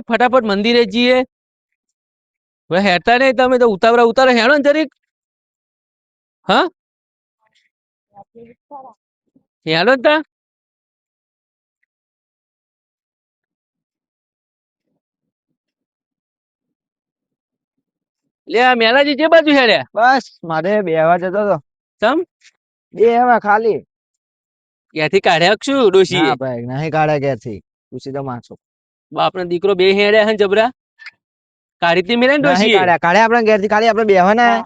ફટાફટ મંદિરે જઈએ. હવે હેતા નહીં તમે તો ઉતારો હેડો ને જરીક. હા હેડો ને તા. લે આ મેલાજી જે બાજુ હેડ્યા? બસ મારે બેહવા જતો તો. ચમ બેહવા ખાલી. ક્યાંથી કાઢ્યા શું ડોશી? ના ભાઈ નહીં કાઢે ક્યાંથી. પૂછી તો મારશો. બાપનો દીકરો બે હેડ્યા હે જબરા. કાઢી તી મેલે ને નહીં ડોશી કાઢ્યા કાઢ્યા આપણે ઘેરથી ખાલી આપણે બેહવાના.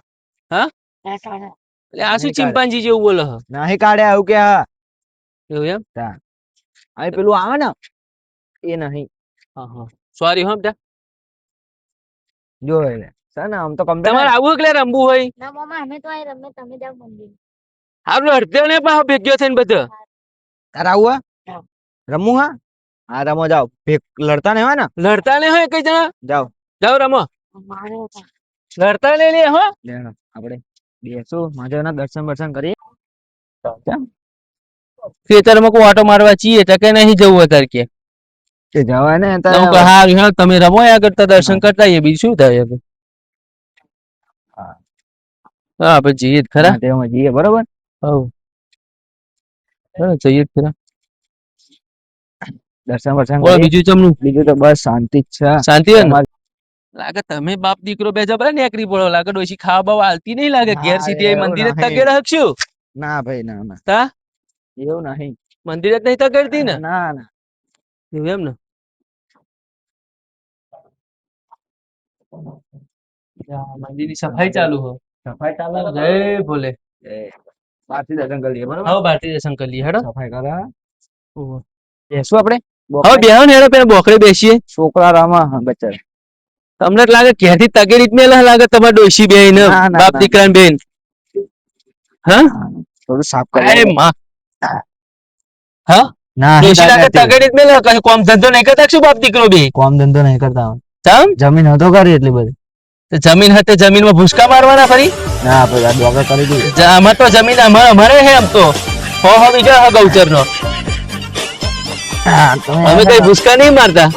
હા એટલે આ શું ચિંપાંજી જેવું બોલો? નહીં કાઢ્યા એવું કે હા એવું એમ? હવે પેલું આવે ને એ નહીં. હા હા સોરી હો બેટા. જો એટલે સર ને આમ તો કમ્પ્લીટ. તમારે આવું એટલે રમવું હોય ના મામા અમે તો અહીં રમે તમે જાવ મંદિર. હારું અડધે ને પાછો ભેગ્યો થઈને બધા. તારે આવું હા રમવું હા હા રમો જાઓ લડતા નહીં હોય ને. લડતા ને હોય કઈ જણા. જાઓ જાઓ રમો. મારે લડતા ને લે હો. આપણે બેસો મહાદેવના દર્શન કરીએ. ખેતરમાં કોઈ ઓટો મારવા છીએ તો કે નહીં જવું અત્યારે કે. કે જવાય ને હારું હા તમે રમો આગળ તો દર્શન કરતા આવીએ બીજું શું થાય હવે. હા પછી જઈએ જ ખરા. તેમાં જઈએ બરોબર. હવ જઈએ જ ખરા. દર્શન બોલો બીજું ચમનું? બીજું તો બસ શાંતિ જ છે. શાંતિ હે ને? લાગે તમે બાપ દીકરો બે જબરા નેકરી પડો. લાગે ડોશી ખાવા બાવા હાલતી નહીં લાગે. ઘેર સીધી મંદિરે જ તગેડ હકશું. ના ભાઈ ના ના તા એવું નહીં. મંદિરે જ નહીં તગડતી ને? ના ના એવું એમ ને? મંદિરની સફાઈ ચાલુ હો. સફાઈ ચાલે. જય ભોલે. બહારથી દર્શન કરી લઈએ બરોબર. હવે ભારતી દર્શન કરી લઈએ હેડો. સફાઈ કરે બેસું આપણે હવે બેહો ને હેડો પેલા બોકડે બેસીએ. છોકરા રામા બચાર તમને લાગે ક્યાંથી તગેડી જ મેલા લાગે તમારે ડોશી બેન બાપ દીકરા બેન. હા થોડું સાફ અરે કરી માં. હા ના ડોશી લાગે તગેડી જ મેલા કઈ કોમ ધંધો નહીં કરતા શું બાપ દીકરો બે? કોમ ધંધો નહીં કરતા. ચમ જમીન હતો કરી એટલી બધી. જમીન હતી જમીનમાં ભૂસકા મારવાના ફરી? ના ભાઈ આ ડોગર કરી દીધું. અમારે તો જમીન અમારે હે એમ તો હો બીજો હા ગૌચર નો. અમે કઈ ભૂસકા નહીં મારતા.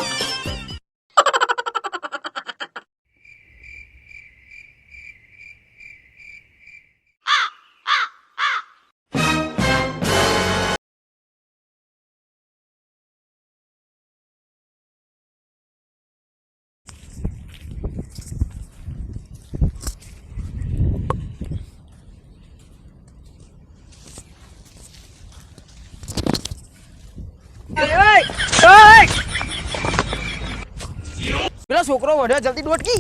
પેલો છોકરો વઢ્યો જલ્દી ડોટકી.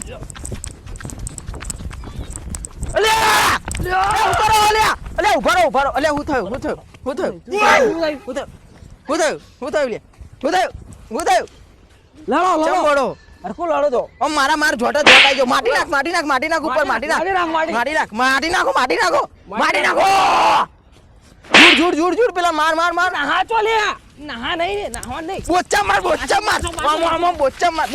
મારા માર જોટા જોટાઈ જો માટી નાખ ઉપર માટી નાખો. જુડ પેલા માર નહા ચો લે નહા નહીં રે નહા નહીં બોચા માર બોચા માર બોચો માર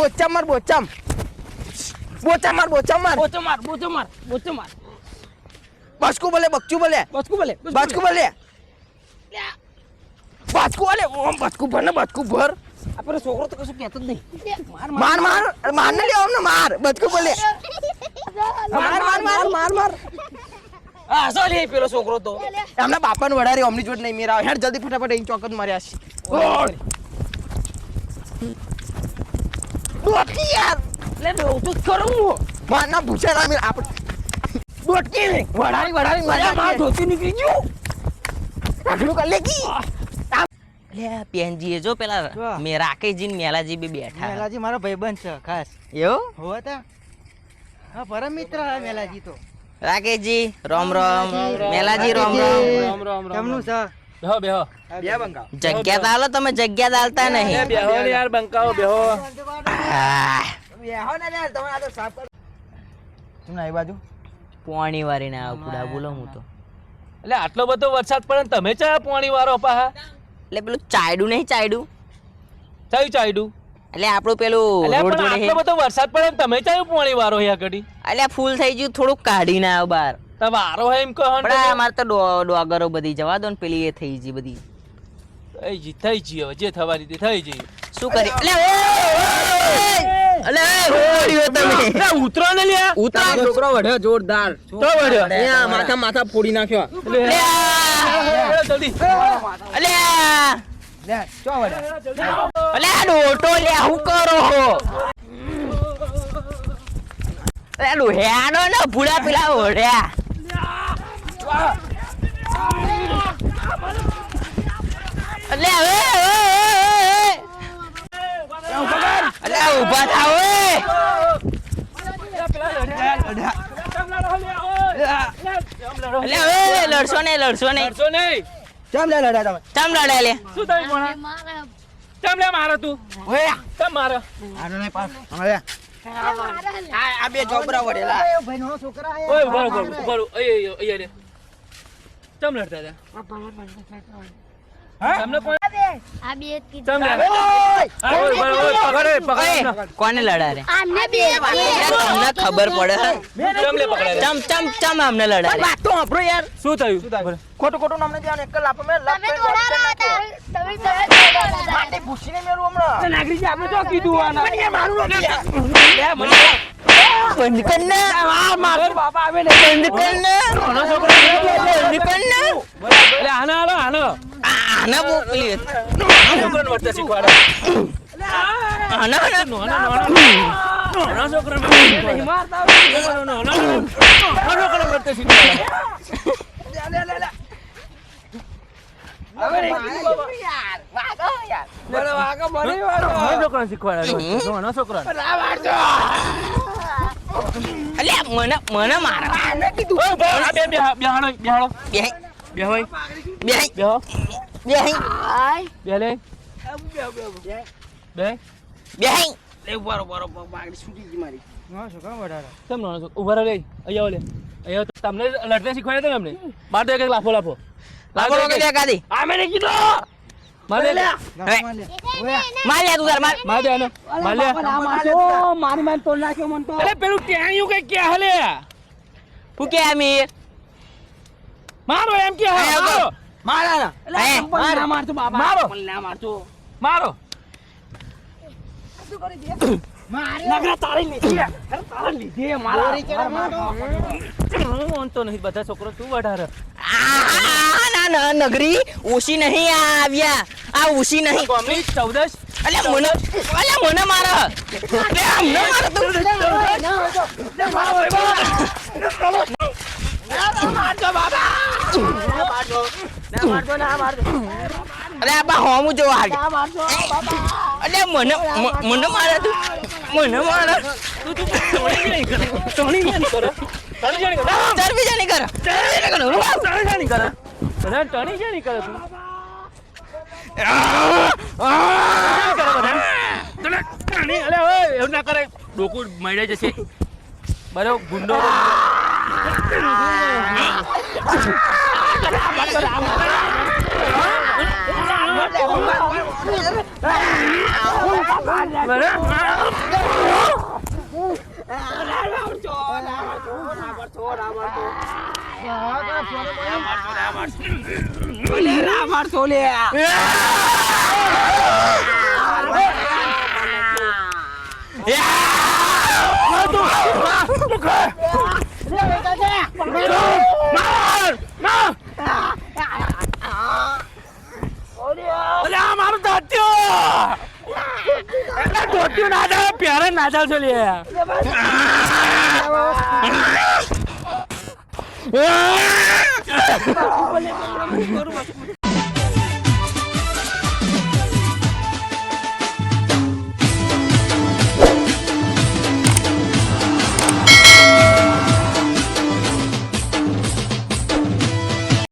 બચકુ બોલે બચકુ બોલે ઓમ બચકુ ભર આપણે છોકરો તો કશું કહેતો જ નહીં માર ને લે ઓમ ને માર બચકુ બોલે માર હા સો લે પેલો છોકરો તો એમના બાપાને વડારી ઓમની જોડ નહીં મેરા હેડ જલ્દી ફટાફટ અહીં ચોકત માર્યા છે ડોટકી યાર લે હું તો કરું મારના ભૂસા ના મેર આપણે ડોટકી વડારી મારા માં ધોતી નીકળી ગયું આટલું કર લેકી લે પેનજી જો પેલા મે રાકેશજી ને મેલાજી બી બેઠા. મેલાજી મારો ભાઈબંધ છે ખાસ. એવું હોતા હા પરમ મિત્ર હે મેલાજી તો. રાકેશજી રામ મેલાજી રામ કેમનું છે? બેહો બે બંકા જગ્યા તો આલો તમે જગ્યા તો આલતા નહીં. બેહો ને યાર બંકાઓ બેહો. બેહો ને યાર તમે આ તો સાફ કર. તું ના એ બાજુ પોણી વારીને આવ પુડા બોલો હું તો. એટલે આટલો બધો વરસાદ પડે ને તમે ચા પાણી વારો પાહા? એટલે પેલું ચાયડું નહીં ચાયડું ચાયું ચાયડું એટલે આપણું પેલું એટલે રોડ પણ જોડે આટલો બધો વરસાદ પડે ને તમે ચાયું પાણી વારો હે આગળી? એટલે ફૂલ થઈ ગયું થોડુંક કાઢીને આવ બહાર. તો વારો હે એમ કહો ને પણ તમે. અમારે તો ડોગરો બધી જવા દો ને પેલી એ થઈ ગઈ બધી. થઈ ગઈ હવે જે થવાની તે થઈ ગઈ. શું કરી અલે ઓય તમે ઉતરો ને લ્યા ઉતરો છોકરો વઢ્યો જોરદાર તો વળ્યો અહીંયા માથા ફોડી નાખ્યો જલ્દી અલે લે ચો વડે અલે ડોટો લે હું કરો હો અલે ડોહેનો ને ભૂડા પેલા ઓઢ્યા અલે હવે અલે ઉભા થાવ અલે હવે લડશો નહીં ચમ લે લડા તમે ચમ લડે લે શું થયું ભણા મારે કેમ લે મારો તું ઓય કેમ મારો આનો નહીં પાસ હવે આ બે જોબરા વઢેલા એ ભાઈ નો છોકરા હે ઓય ઉભા રહો અહીંયા રે કેમ લડતા હતા આ ભલા મને ખાતો તમને કોણ આ બે જ કીધું કેમ લે ઓય પકડ કોને લડા રે આમને બે જ તમને ખબર પડે કેમ લે પકડાય ચમ અમને લડા રે વાત તો આપણો યાર શું થયું ખોટું નામને દેવાનું એક લાપો મે તમે તોડાના હતા તમે તોડાના માટે ભૂસીને મેરું હમણાં નાગરીજી આપણે તો કીધું આના મને મારું લે બંધ કર ને મારો બાપા આવે ને બંધ કર ને નાનો છોકરો બંધ કર ને એટલે આનો હાલો આનો આના મોકલી છોકરાને વર્તા શીખવાડે આના નાનો છોકરો નહીં મારતા નાનો છોકરો વર્તા શીખવાડે નાનો છોકરાને શીખવાડે નાનો છોકરાને અલે મને મારા ઓય ભાઈ આ બેહાડો બે બેહોય બે બેહો બે આય બેલે બે બે બાગડી છૂટી ગઈ મારી નો છોકરા વડારા કેમ નાનો છોકરો ઉભા રહો લે અહીંયા લે અહીંયા તો તમને લડતા શીખવાડ્યા હતા ને અમને બાર તો એક લાફો લાગો લાગો લે ગાદી આ મેને કીધું મારે લે ગામમાં લે ઓય માર લે તું તાર માર મારે આનો મારે મારી માન તોડ નાખ્યો મન તો અરે પેલું ટેણિયું કઈ કે હલે હું કે અમીર મારો એમ કે હા, મારો મારા હે ના મારતો બાબા મારો. ના મારતો મારો નગરા તારી લીધી તારી લીધી મારા હું તો નહીં બધા છોકરો તું વધારે ના નગરી ઓછી નહીં આવ્યા આ ઓછી નહીં કોમની 14 અલે મને મારે અલે અમને મારે તું અરે બા હોમું જો હાલ અલે મને મારે તું મને મારે ટણી નહીં કરે ચરબી જાની કર ટણી નહીં કરે બધા ટણી છે નહીં કરે તું ટણી અલે ઓય એવું ના કરે ડોકું મળી જશે બરો ગુંડો મારતો લે મારું ધોત્યું ના જાવ પ્યારે ના જાવ છો લે